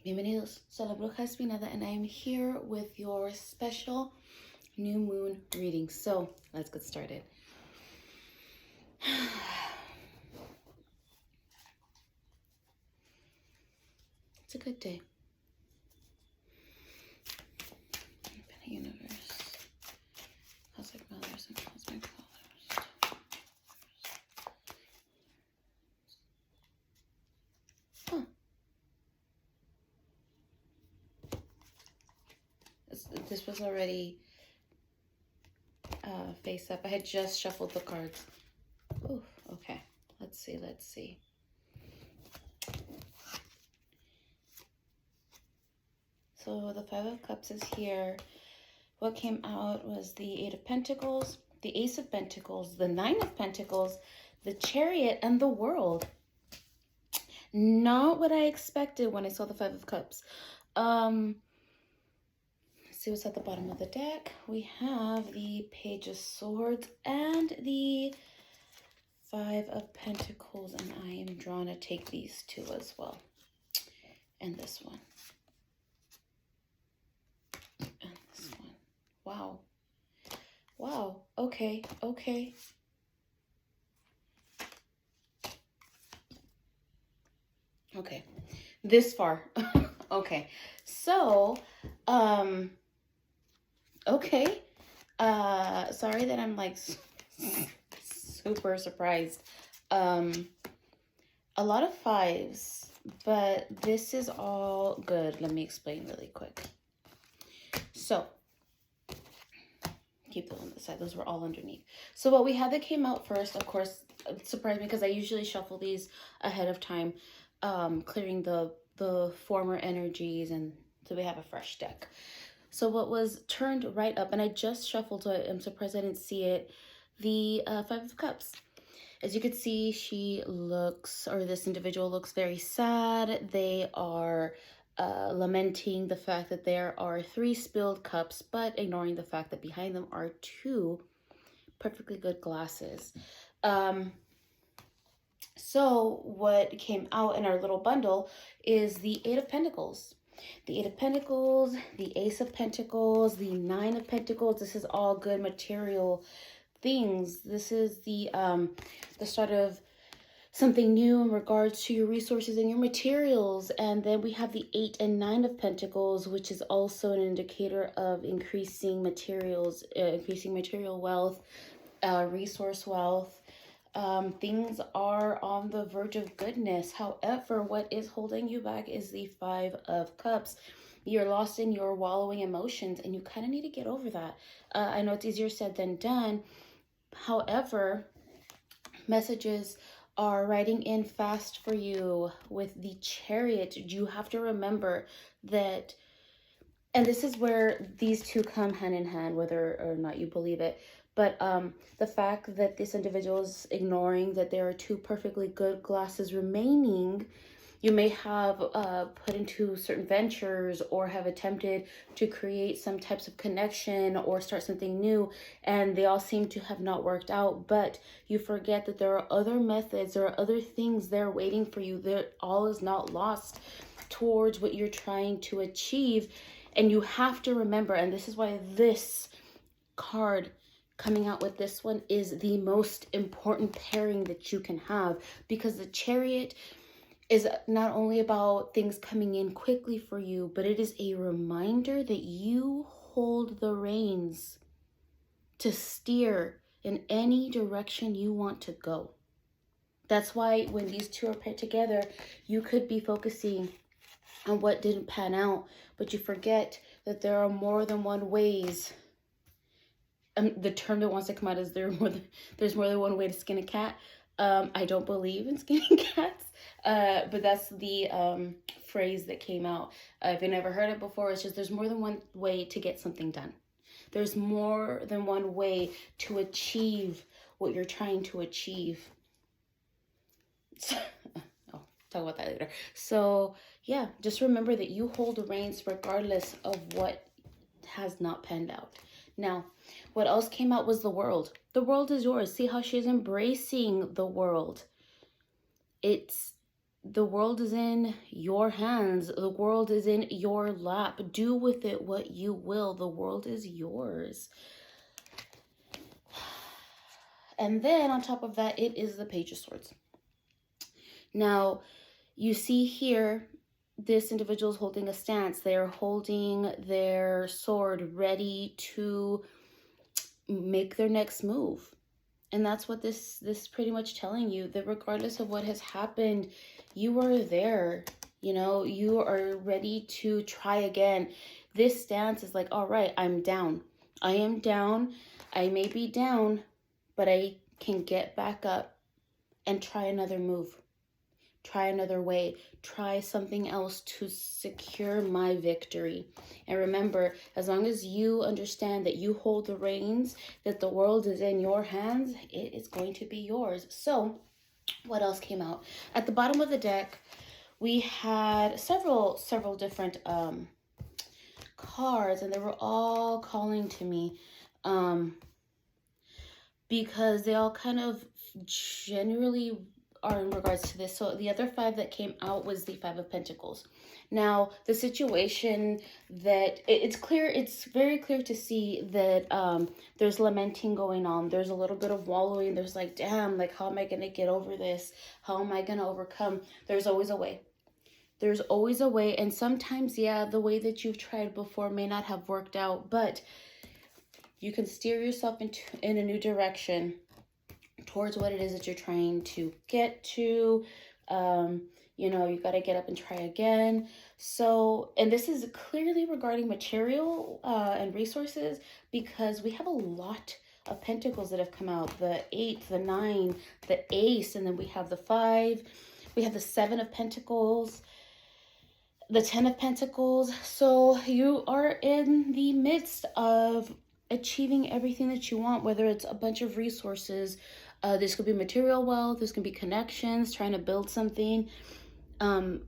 Bienvenidos, soy la Bruja Espinada, and I am here with your special new moon reading. So let's get started. It's a good day. Infinite universe, cosmic mothers and cosmic fathers. Huh. This was already face up. I had just shuffled the cards. Ooh, okay. Let's see. So the Five of Cups is here. What came out was the Eight of Pentacles, the Ace of Pentacles, the Nine of Pentacles, the Chariot, and the World. Not what I expected when I saw the Five of Cups. Let's see what's at the bottom of the deck. We have the Page of Swords and the Five of Pentacles, and I am drawn to take these two as well. And this one. And this one. Wow. Wow. Okay. Okay. This far. Okay. So, okay. Sorry that I'm like super surprised. A lot of fives, but this is all good. Let me explain really quick. So, keep those on the side. Those were all underneath. So what we had that came out first, of course, it surprised me because I usually shuffle these ahead of time, clearing the former energies, and so we have a fresh deck. So what was turned right up, and I just shuffled, so I'm surprised I didn't see it, the Five of Cups. As you can see, this individual looks very sad. They are lamenting the fact that there are 3 spilled cups, but ignoring the fact that behind them are 2 perfectly good glasses. So what came out in our little bundle is the Eight of Pentacles. The Eight of Pentacles, the Ace of Pentacles, the Nine of Pentacles. This is all good material things. This is the start of something new in regards to your resources and your materials. And then we have the 8 and 9 of Pentacles, which is also an indicator of increasing materials, increasing material wealth, resource wealth. Things are on the verge of goodness. However, what is holding you back is the Five of Cups. You're lost in your wallowing emotions, and you kind of need to get over that. I know it's easier said than done. However, messages are writing in fast for you with the Chariot. You have to remember that, and this is where these two come hand in hand, whether or not you believe it, but the fact that this individual is ignoring that there are 2 perfectly good glasses remaining. You may have put into certain ventures or have attempted to create some types of connection or start something new, and they all seem to have not worked out. But you forget that there are other methods, there are other things there waiting for you. That all is not lost towards what you're trying to achieve. And you have to remember, and this is why this card coming out with this one is the most important pairing that you can have, because the Chariot is not only about things coming in quickly for you, but it is a reminder that you hold the reins to steer in any direction you want to go. That's why when these two are paired together, you could be focusing on what didn't pan out, but you forget that there are more than one ways. The term that wants to come out is there's more than one way to skin a cat. I don't believe in skinning cats, but that's the phrase that came out. If you never heard it before, it's just there's more than one way to get something done. There's more than one way to achieve what you're trying to achieve. I'll talk about that later. So yeah, just remember that you hold the reins regardless of what has not panned out. Now, what else came out was the World. The world is yours. See how she's embracing the world. It's the world is in your hands. The world is in your lap. Do with it what you will. The world is yours. And then on top of that, it is the Page of Swords. Now, you see here, this individual is holding a stance. They're holding their sword ready to make their next move. And that's what this is pretty much telling you, that regardless of what has happened, you are there. You know, you are ready to try again. This stance is like, all right, I'm down. I am down. I may be down, but I can get back up and try another move. Try another way. Try something else to secure my victory. And remember, as long as you understand that you hold the reins, that the world is in your hands, it is going to be yours. So, what else came out? At the bottom of the deck, we had several different cards, and they were all calling to me because they all kind of generally are in regards to this. So the other 5 that came out was the 5 of Pentacles. Now, the situation that it's clear, it's very clear to see that there's lamenting going on. There's a little bit of wallowing. There's like, damn, like, how am I going to get over this? How am I going to overcome? There's always a way. There's always a way. And sometimes, yeah, the way that you've tried before may not have worked out, but you can steer yourself in a new direction towards what it is that you're trying to get to. You know, you got to get up and try again. So, and this is clearly regarding material and resources, because we have a lot of pentacles that have come out. The 8, the 9, the ace, and then we have the 5. We have the 7 of Pentacles, the 10 of Pentacles. So you are in the midst of achieving everything that you want, whether it's a bunch of resources. This could be material wealth. This can be connections, trying to build something. And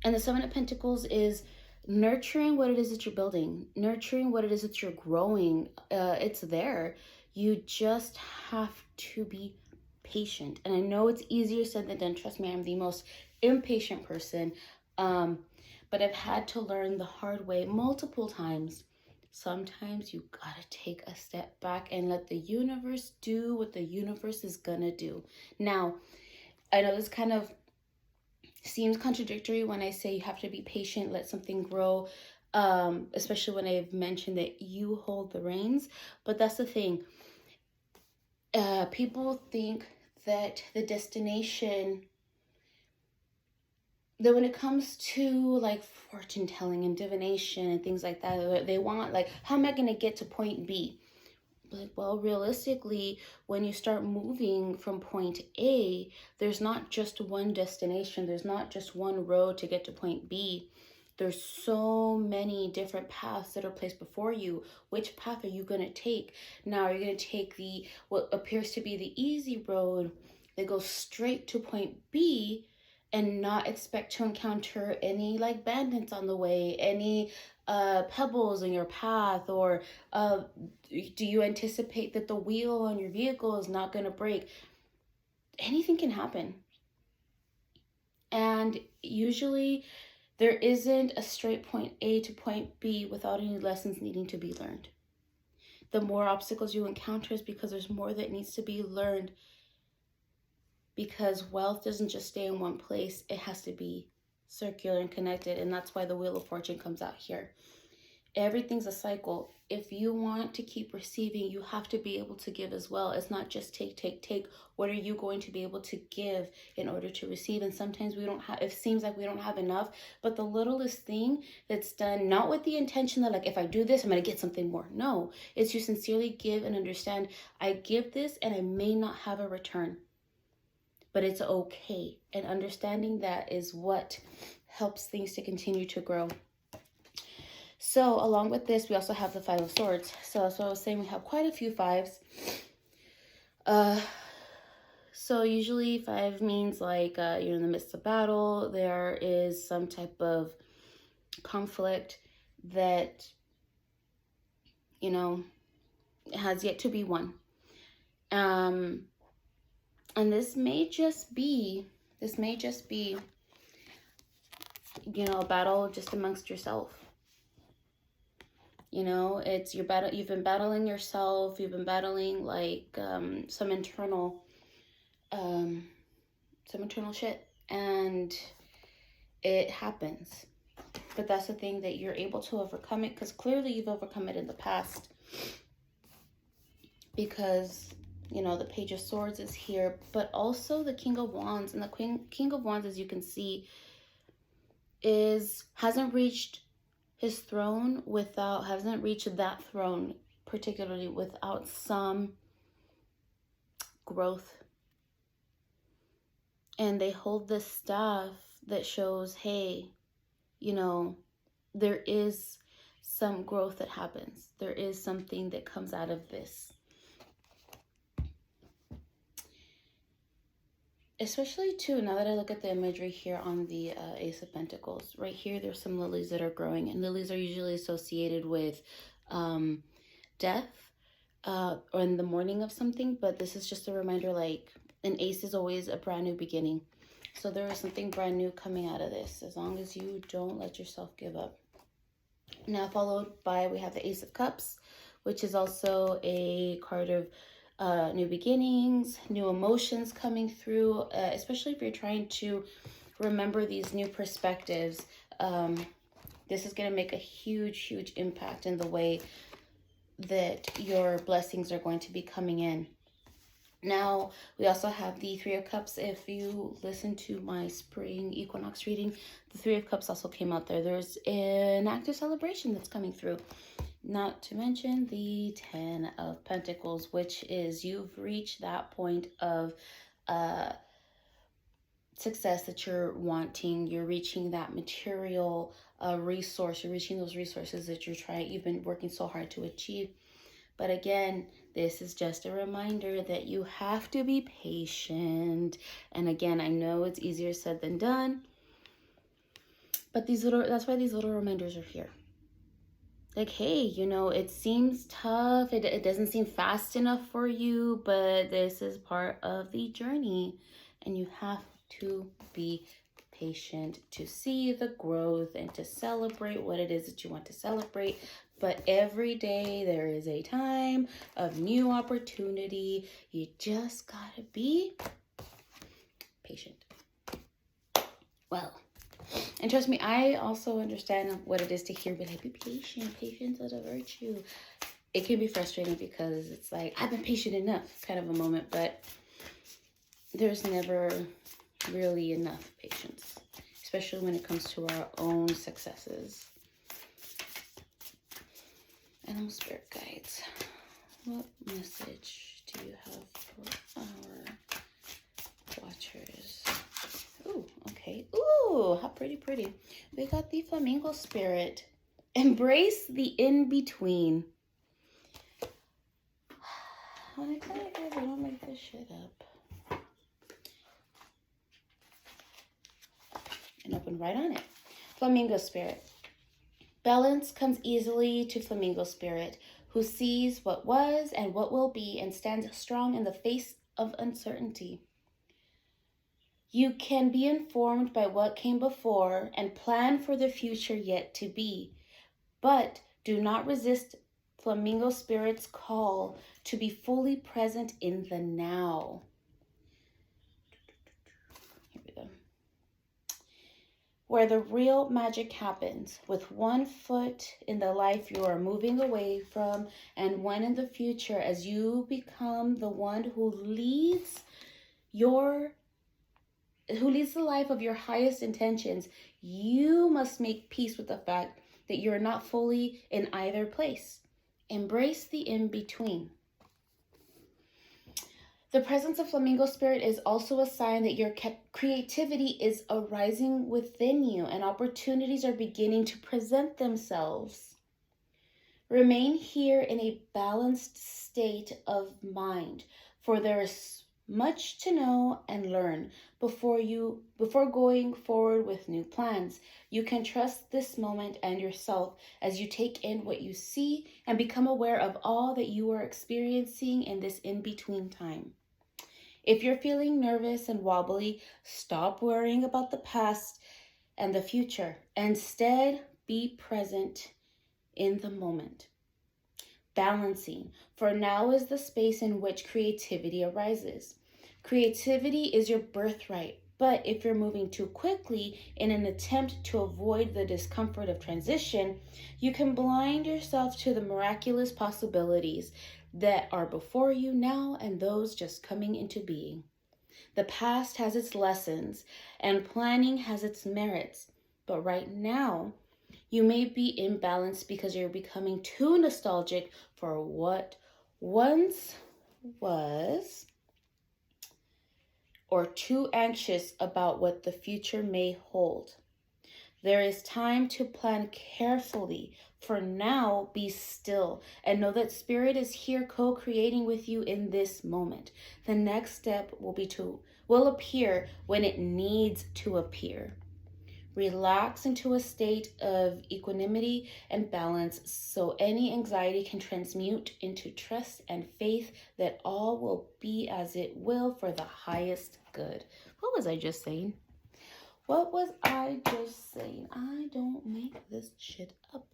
the 7 of Pentacles is nurturing what it is that you're building, nurturing what it is that you're growing. It's there. You just have to be patient. And I know it's easier said than done. Trust me, I'm the most impatient person. But I've had to learn the hard way multiple times. Sometimes you gotta take a step back and let the universe do what the universe is gonna do. Now, I know this kind of seems contradictory when I say you have to be patient, let something grow, especially when I've mentioned that you hold the reins. But that's the thing. People think that the destination, that when it comes to like fortune telling and divination and things like that, they want like, how am I going to get to point B? Like, well, realistically, when you start moving from point A, there's not just one destination. There's not just one road to get to point B. There's so many different paths that are placed before you. Which path are you going to take? Now, are you going to take the what appears to be the easy road that goes straight to point B and not expect to encounter any like bandits on the way, any pebbles in your path, or do you anticipate that the wheel on your vehicle is not going to break? Anything can happen. And usually there isn't a straight point A to point B without any lessons needing to be learned. The more obstacles you encounter is because there's more that needs to be learned, because wealth doesn't just stay in one place. It has to be circular and connected. And that's why the Wheel of Fortune comes out here. Everything's a cycle. If you want to keep receiving, you have to be able to give as well. It's not just take, take, take. What are you going to be able to give in order to receive? And sometimes we don't have, it seems like we don't have enough, but the littlest thing that's done, not with the intention that like, if I do this, I'm going to get something more. No, it's you sincerely give and understand, I give this and I may not have a return, but it's okay. And understanding that is what helps things to continue to grow. So along with this, we also have the 5 of Swords. So as I was saying, we have quite a few 5s. So usually 5 means like you're in the midst of battle. There is some type of conflict that, you know, has yet to be won. And this may just be you know, a battle just amongst yourself. You know, it's your battle. You've been battling yourself. You've been battling like some internal shit, and it happens. But that's the thing, that you're able to overcome it, because clearly you've overcome it in the past. Because, you know, the Page of Swords is here, but also the King of Wands. And the King of Wands, as you can see, hasn't reached his throne hasn't reached that throne particularly without some growth. And they hold this staff that shows, hey, you know, there is some growth that happens. There is something that comes out of this. Especially too, now that I look at the imagery here on the Ace of Pentacles, right here, there's some lilies that are growing, and lilies are usually associated with death or in the morning of something, but this is just a reminder, like, an ace is always a brand new beginning. So there is something brand new coming out of this, as long as you don't let yourself give up. Now followed by, we have the Ace of Cups, which is also a card of new beginnings, new emotions coming through, especially if you're trying to remember these new perspectives. This is going to make a huge impact in the way that your blessings are going to be coming in. Now, we also have the Three of Cups. If you listen to my spring equinox reading, the Three of Cups also came out there. There's an active celebration that's coming through. Not to mention the Ten of Pentacles, which is you've reached that point of success that you're wanting. You're reaching that material resource. You're reaching those resources that you've been working so hard to achieve. But again, this is just a reminder that you have to be patient. And again, I know it's easier said than done, but that's why these little reminders are here. Like, hey, you know, it seems tough. It doesn't seem fast enough for you, but this is part of the journey. And you have to be patient to see the growth and to celebrate what it is that you want to celebrate. But every day there is a time of new opportunity. You just gotta be patient. Well, and trust me, I also understand what it is to hear, but be patient. Patience is a virtue. It can be frustrating because it's like, I've been patient enough kind of a moment, but there's never really enough patience, especially when it comes to our own successes. Animal spirit guides, what message do you have for our watchers? Ooh, okay. Ooh, how pretty. We got the flamingo spirit. Embrace the in-between. I tell you guys, I don't make this shit up. And open right on it. Flamingo spirit. Balance comes easily to flamingo spirit, who sees what was and what will be and stands strong in the face of uncertainty. You can be informed by what came before and plan for the future yet to be, but do not resist flamingo spirit's call to be fully present in the now. Here we go. Where the real magic happens, with one foot in the life you are moving away from and one in the future, as you become the one who leads the life of your highest intentions. You must make peace with the fact that you're not fully in either place. Embrace the in-between. The presence of flamingo spirit is also a sign that your creativity is arising within you and opportunities are beginning to present themselves. Remain here in a balanced state of mind, for there is much to know and learn before going forward with new plans. You can trust this moment and yourself as you take in what you see and become aware of all that you are experiencing in this in-between time. If you're feeling nervous and wobbly, stop worrying about the past and the future. Instead, be present in the moment. Balancing. For now is the space in which creativity arises. Creativity is your birthright, but if you're moving too quickly in an attempt to avoid the discomfort of transition, you can blind yourself to the miraculous possibilities that are before you now and those just coming into being. The past has its lessons, and planning has its merits, but right now, you may be imbalanced because you're becoming too nostalgic for what once was, or too anxious about what the future may hold. There is time to plan carefully. For now, be still and know that Spirit is here co-creating with you in this moment. The next step will appear when it needs to appear. Relax into a state of equanimity and balance so any anxiety can transmute into trust and faith that all will be as it will for the highest good. What was I just saying? What was I just saying? I don't make this shit up.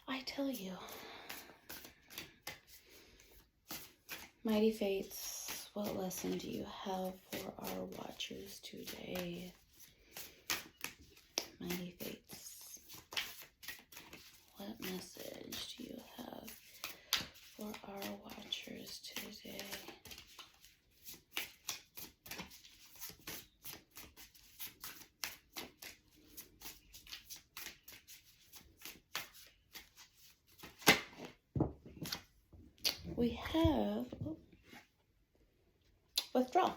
I tell you. Mighty Fates, what lesson do you have for our watchers today? Mighty Fates, what message do you have for our watchers today? We have withdraw.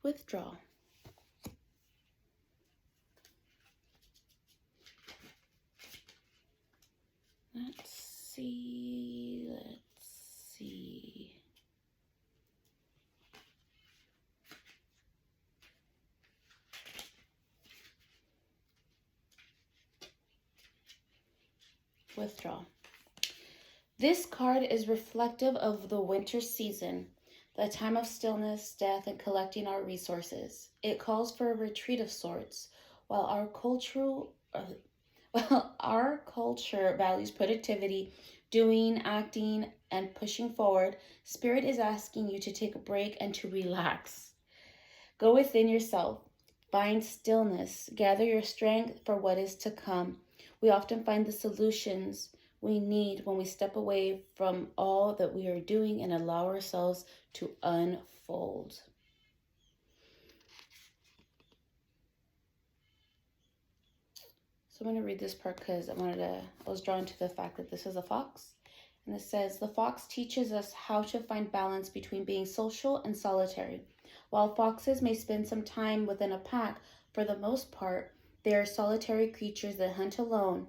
Withdraw. Let's see. Withdraw. This card is reflective of the winter season, the time of stillness, death, and collecting our resources. It calls for a retreat of sorts. While our culture values productivity, doing, acting, and pushing forward, Spirit is asking you to take a break and to relax. Go within yourself. Find stillness. Gather your strength for what is to come. We often find the solutions we need when we step away from all that we are doing and allow ourselves to unfold. So I'm going to read this part because I was drawn to the fact that this is a fox. And it says, the fox teaches us how to find balance between being social and solitary. While foxes may spend some time within a pack, for the most part, they are solitary creatures that hunt alone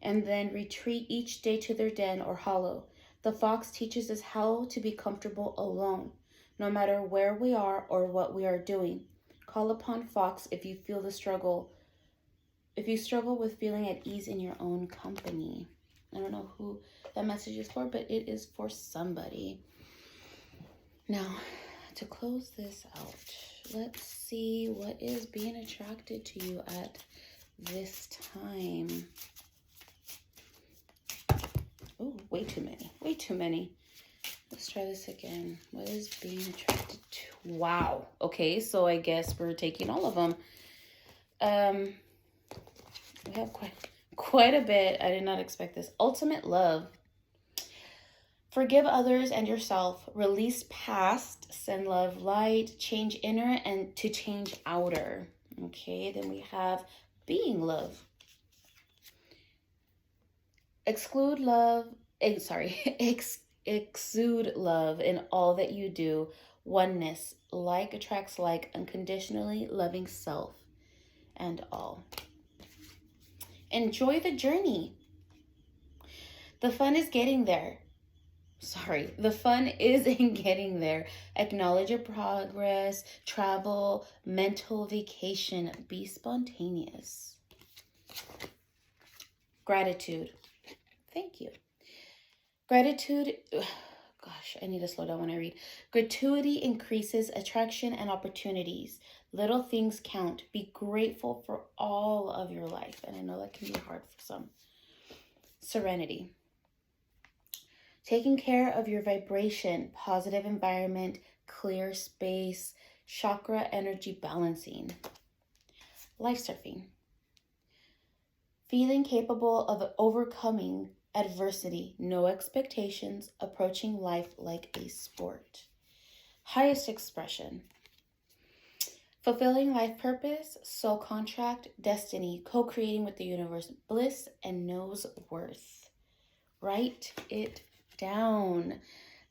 and then retreat each day to their den or hollow. The fox teaches us how to be comfortable alone, no matter where we are or what we are doing. Call upon fox if you feel the struggle. If you struggle with feeling at ease in your own company. I don't know who that message is for, but it is for somebody. Now, to close this out, let's see what is being attracted to you at this time. Oh, way too many. Way too many. Let's try this again. What is being attracted to? Wow. Okay, so I guess we're taking all of them. We have quite a bit. I did not expect this. Ultimate love. Forgive others and yourself. Release past. Send love light. Change inner and to change outer. Okay, then we have being love. Exude love in all that you do. Oneness, like attracts like, unconditionally loving self and all. Enjoy the journey. The fun is getting there. The fun is in getting there. Acknowledge your progress, travel, mental vacation. Be spontaneous. Gratitude. Thank you. Gratitude, gosh, I need to slow down when I read. Gratuity increases attraction and opportunities. Little things count. Be grateful for all of your life. And I know that can be hard for some. Serenity. Taking care of your vibration, positive environment, clear space, chakra energy balancing. Life surfing. Feeling capable of overcoming adversity, no expectations, approaching life like a sport. Highest expression. Fulfilling life purpose, soul contract, destiny, co-creating with the universe, bliss, and knows worth. Write it down.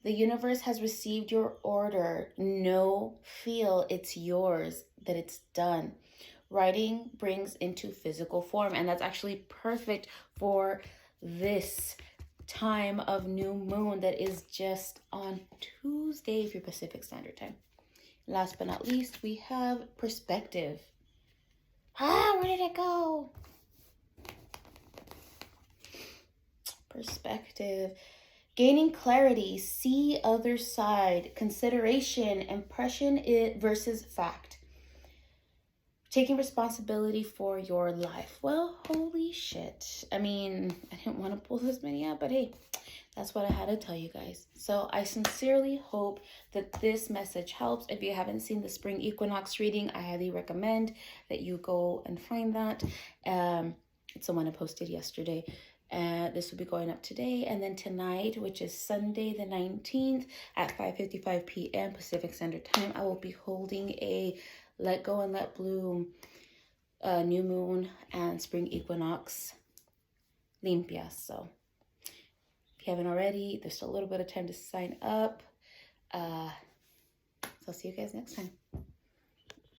The universe has received your order. Know, feel it's yours, that it's done. Writing brings into physical form, and that's actually perfect for this time of new moon that is just on Tuesday for Pacific Standard Time. Last but not least, we have perspective. Where did it go? Perspective. Gaining clarity, see other side, consideration, impression versus fact. Taking responsibility for your life. Well, holy shit. I mean, I didn't want to pull this many out, but hey, that's what I had to tell you guys. So I sincerely hope that this message helps. If you haven't seen the spring equinox reading, I highly recommend that you go and find that. It's the one I posted yesterday. This will be going up today, and then tonight, which is Sunday the 19th at 5:55 p.m. Pacific Standard Time, I will be holding a Let Go and Let Bloom new moon and spring equinox limpia. So if you haven't already, there's still a little bit of time to sign up. So I'll see you guys next time.